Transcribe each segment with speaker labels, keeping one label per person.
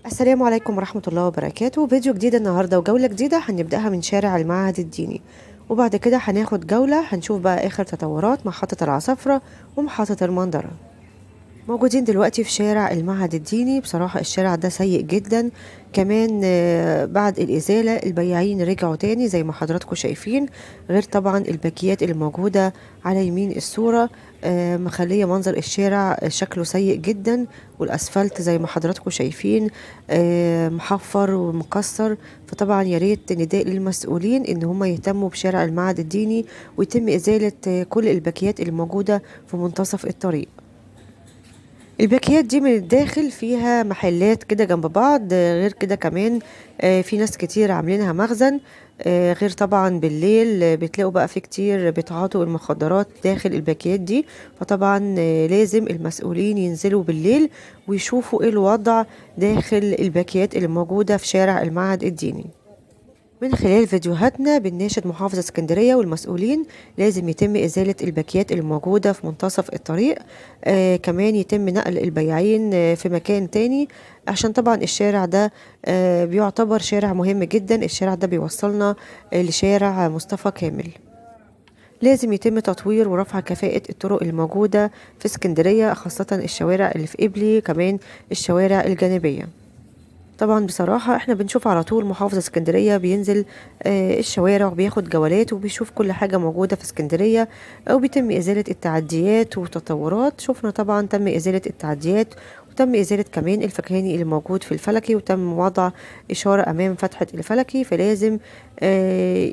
Speaker 1: السلام عليكم ورحمة الله وبركاته. فيديو جديد النهاردة وجولة جديدة هنبدأها من شارع المعهد الديني، وبعد كده هناخد جولة هنشوف بقى آخر تطورات محطة العصافرة ومحطة المنظرة. موجودين دلوقتي في شارع المعهد الديني. بصراحة الشارع ده سيء جدا. كمان بعد الإزالة البياعين رجعوا تاني زي ما حضراتكم شايفين، غير طبعا الباكيات اللي موجودة على يمين الصورة مخلية منظر الشارع شكله سيء جدا، والأسفلت زي ما حضراتكم شايفين محفر ومكسر. فطبعا يا ريت نداء للمسؤولين إن هم يهتموا بشارع المعهد الديني ويتم إزالة كل الباكيات اللي موجودة في منتصف الطريق. الباكيات دي من الداخل فيها محلات كده جنب بعض، غير كده كمان في ناس كتير عاملينها مخزن. غير طبعا بالليل بتلاقوا بقى في كتير بيتعاطوا المخدرات داخل الباكيات دي. فطبعا لازم المسؤولين ينزلوا بالليل ويشوفوا ايه الوضع داخل الباكيات اللي موجودة في شارع المعهد الديني. من خلال فيديوهاتنا بنناشد محافظة اسكندرية والمسؤولين لازم يتم إزالة الباكيات اللي موجودة في منتصف الطريق. كمان يتم نقل البياعين في مكان تاني، عشان طبعا الشارع ده بيعتبر شارع مهم جدا. الشارع ده بيوصلنا لشارع مصطفى كامل. لازم يتم تطوير ورفع كفاءة الطرق الموجودة في اسكندرية، خاصة الشوارع اللي في قبلي، كمان الشوارع الجانبية. طبعا بصراحة احنا بنشوف على طول محافظة اسكندرية بينزل الشوارع وبياخد جولات وبيشوف كل حاجة موجودة في اسكندرية، او بيتم ازالة التعديات وتطورات. شفنا طبعا تم ازالة التعديات، وتم ازالة كمان الفكهاني اللي موجود في الفلكي، وتم وضع اشارة امام فتحة الفلكي. فلازم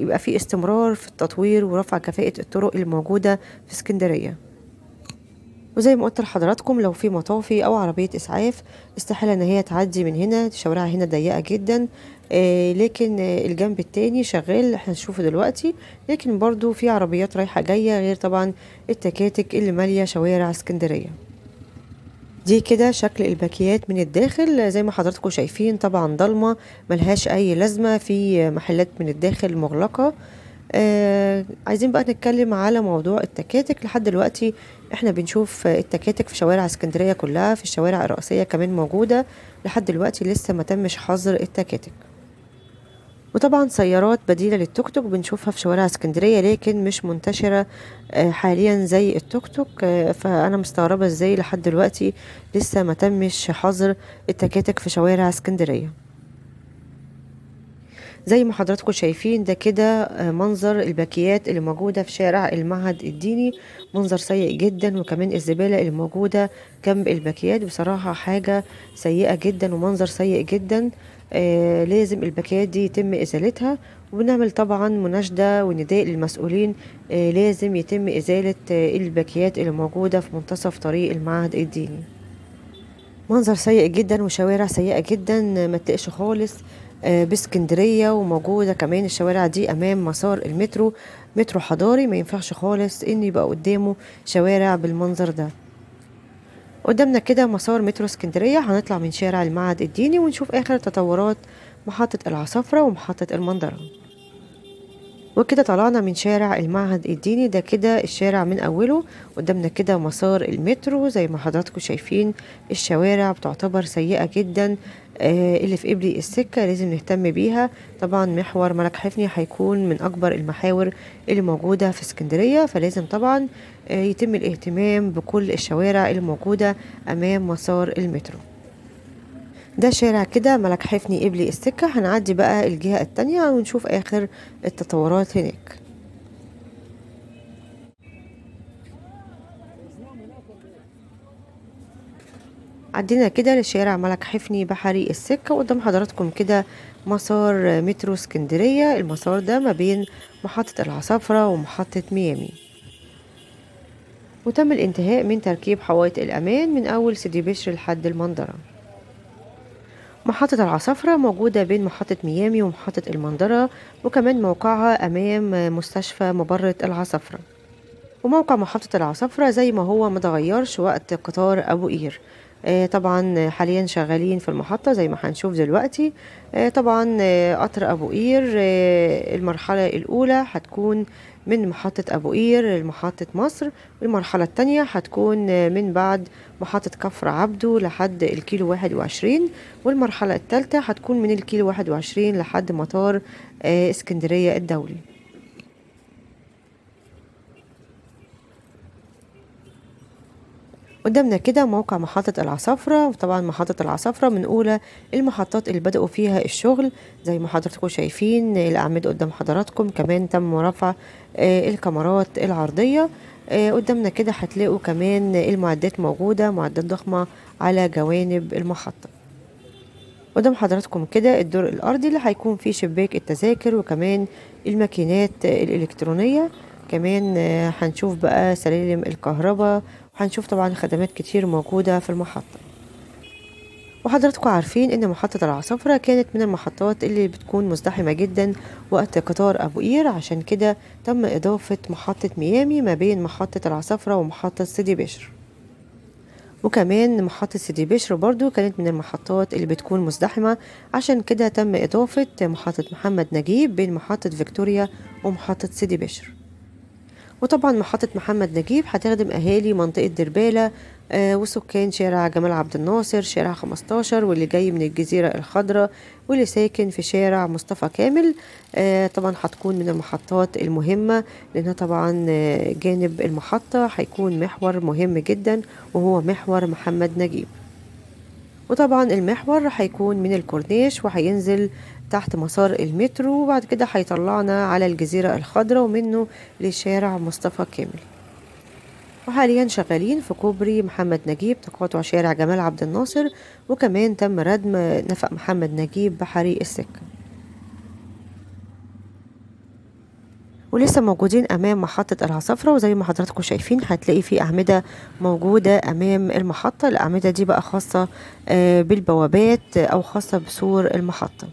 Speaker 1: يبقى في استمرار في التطوير ورفع كفاءة الطرق الموجودة في اسكندرية. وزي ما قلت لحضراتكم لو في مطافي او عربية اسعاف استحالة ان هي تعدي من هنا، الشوارع هنا ضيقة جدا. لكن الجنب التاني شغال احنا نشوفه دلوقتي، لكن برضو في عربيات رايحة جاية، غير طبعا التكاتك اللي مالية شوارع اسكندرية. دي كده شكل الباكيات من الداخل زي ما حضراتكم شايفين، طبعا ضلمة ملهاش اي لازمة، في محلات من الداخل مغلقة. عايزين بقى نتكلم على موضوع التكاتك. لحد دلوقتي احنا بنشوف التكاتك في شوارع اسكندرية كلها، في الشوارع الرئيسية كمان موجودة. لحد دلوقتي لسه ما تمش حظر التكاتك. وطبعا سيارات بديلة للتوك توك بنشوفها في شوارع اسكندرية، لكن مش منتشرة حاليا زي التوك توك. فأنا مستغربة ازاي لحد دلوقتي لسه ما تمش حظر التكاتك في شوارع اسكندرية. زي ما حضراتكم شايفين ده كده منظر الباكيات اللي موجودة في شارع المعهد الديني، منظر سيء جدا. وكمان الزبالة اللي موجودة جنب الباكيات بصراحة حاجة سيئة جدا ومنظر سيء جدا. لازم الباكيات دي يتم إزالتها، وبنعمل طبعا مناشدة ونداء للمسؤولين لازم يتم إزالة الباكيات اللي موجودة في منتصف طريق المعهد الديني. منظر سيء جدا وشوارع سيئة جدا ما تلاقش خالص باسكندرية. وموجودة كمان الشوارع دي أمام مسار المترو، مترو حضاري، ما ينفعش خالص إن يبقى قدامه شوارع بالمنظر ده. قدامنا كده مسار مترو اسكندرية، هنطلع من شارع المعهد الديني ونشوف آخر تطورات محطة العصافرة ومحطة المنظرة. وكده طلعنا من شارع المعهد الديني، ده كده الشارع من أوله. قدامنا كده مسار المترو زي ما حضراتكم شايفين، الشوارع بتعتبر سيئة جدا. اللي في قبلي السكة لازم نهتم بيها. طبعا محور ملك حفني هيكون من أكبر المحاور اللي موجودة في اسكندرية، فلازم طبعا يتم الاهتمام بكل الشوارع اللي موجودة أمام مسار المترو. ده شارع كده ملك حفني قبلي السكة. هنعدي بقى الجهة التانية ونشوف آخر التطورات هناك. عدينا كده لشارع ملك حفني بحري السكة، وقدام حضراتكم كده مسار مترو اسكندرية. المسار ده ما بين محطة العصافرة ومحطة ميامي، وتم الانتهاء من تركيب حوائط الأمان من أول سيدي بشر لحد المنظرة. محطة العصافرة موجودة بين محطة ميامي ومحطة المنظرة، وكمان موقعها أمام مستشفى مبرة العصافرة. وموقع محطة العصافرة زي ما هو متغيرش وقت قطار أبو قير. طبعا حاليا شغالين في المحطة زي ما هنشوف دلوقتي. طبعا قطر أبو قير المرحلة الأولى هتكون من محطة أبو قير لمحطة مصر، والمرحلة التانية هتكون من بعد محطة كفر عبده لحد الكيلو 21، والمرحلة التالتة هتكون من الكيلو 21 لحد مطار اسكندرية الدولي. قدامنا كده موقع محطة العصافرة، وطبعا محطة العصافرة من أولى المحطات اللي بدأوا فيها الشغل زي ما حضراتكم شايفين. الأعمدة قدام حضراتكم، كمان تم رفع الكاميرات العرضية. قدامنا كده هتلاقوا كمان المعدات موجودة، معدات ضخمة على جوانب المحطة. قدام حضراتكم كده الدور الأرضي اللي هيكون فيه شباك التذاكر وكمان الماكينات الإلكترونية. كمان هنشوف بقى سلالم الكهرباء، وهنشوف طبعا خدمات كتير موجودة في المحطة. وحضراتكم عارفين ان محطة العصافرة كانت من المحطات اللي بتكون مزدحمة جدا وقت قطار ابو قير، عشان كده تم اضافة محطة ميامي ما بين محطة العصافرة ومحطة سيدي بشر. وكمان محطة سيدي بشر برضو كانت من المحطات اللي بتكون مزدحمة، عشان كده تم إضافة محطة محمد نجيب بين محطة فيكتوريا ومحطة سيدي بشر. وطبعا محطة محمد نجيب هتخدم أهالي منطقة دربالة وسكان شارع جمال عبد الناصر شارع 15، واللي جاي من الجزيرة الخضراء واللي ساكن في شارع مصطفى كامل. طبعا هتكون من المحطات المهمة، لأنها طبعا جانب المحطة هيكون محور مهم جدا وهو محور محمد نجيب. وطبعا المحور هيكون من الكورنيش وهينزل تحت مسار المترو، وبعد كده هيطلعنا على الجزيرة الخضراء ومنه لشارع مصطفى كامل. وحاليا شغالين في كوبري محمد نجيب تقاطع شارع جمال عبد الناصر، وكمان تم ردم نفق محمد نجيب بحريق السكة. ولسه موجودين أمام محطة العصافرة، وزي ما حضراتكم شايفين هتلاقي في أعمدة موجودة أمام المحطة. الأعمدة دي بقى خاصة بالبوابات أو خاصة بسور المحطة.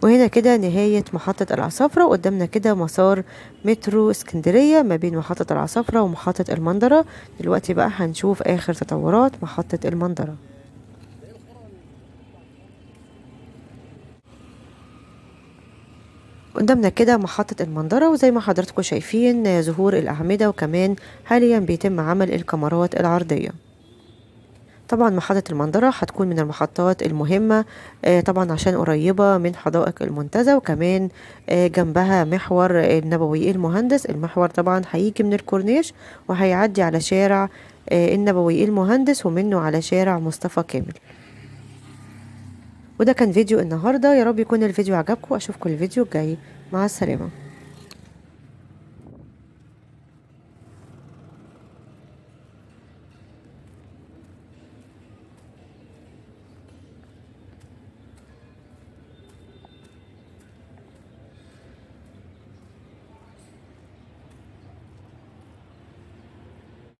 Speaker 1: وهنا كده نهاية محطة العصافرة، وقدامنا كده مسار مترو اسكندرية ما بين محطة العصافرة ومحطة المندرة. دلوقتي بقى هنشوف آخر تطورات محطة المندرة. قدامنا كده محطة المندرة، وزي ما حضراتكم شايفين ظهور الأعمدة، وكمان حاليا بيتم عمل الكاميرات العرضية. طبعا محطة المندرة هتكون من المحطات المهمة طبعا عشان قريبة من حدائق المنتزه، وكمان جنبها محور النبوي المهندس. المحور طبعا هيجي من الكورنيش وهيعدي على شارع النبوي المهندس ومنه على شارع مصطفى كامل. وده كان فيديو النهاردة، يا رب يكون الفيديو عجبكم. أشوفكم الفيديو الجاي، مع السلامة.